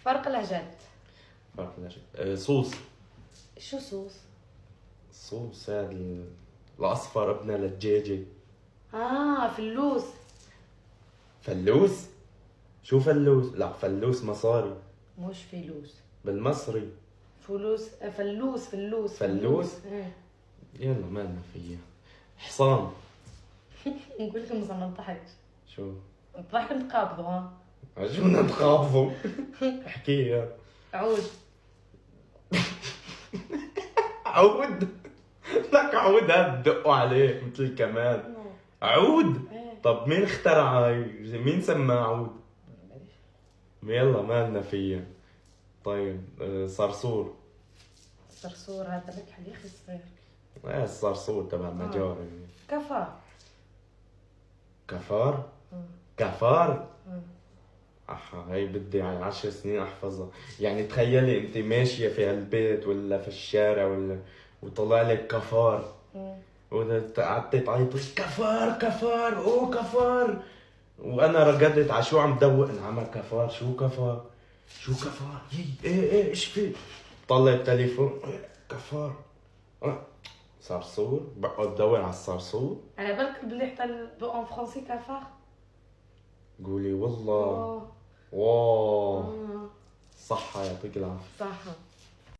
فرق لهجات. فرق لهجات. صوص. شو صوص؟ صوص هذا الاصفر ابنه للدجاجه. فلوس. فلوس؟ شو فلوس؟ لا فلوس مصاري. مش فلوس بالمصري. فلوس. فلوس. فلوس؟ يلا ما لنا فيها. حصان. نقول لكم ما نضحكش. شو؟ الضحك نتقابضوا. ها عجونا نتخافوا. احكيها. عود. عود. لك عود هاد دقوا عليه مثل كمان. عود. طب مين اخترع هاي؟ مين سماه عود؟ يلا ما لنا فيها. طيب صرصور. صرصور هذا لك حليخ صغير. الصرصور تبع المجاري. كفار. كفار. كفار. هاي بدي 10 سنين احفظها. يعني تخيلي انت ماشيه في هالبيت ولا في الشارع وطلع لك كفار. قعدت تعيطي كفار اوه كفار. وانا رقدت على شو عم دوق انعمل كفار. شو كفار ايه ايش في. طلع التليفون كفار. صرصور. بقعد ادور على الصرصور. على بالك بلي حتى ان فرونسي كفار. قولي والله. واو. صحة يعطيك العافية. صح.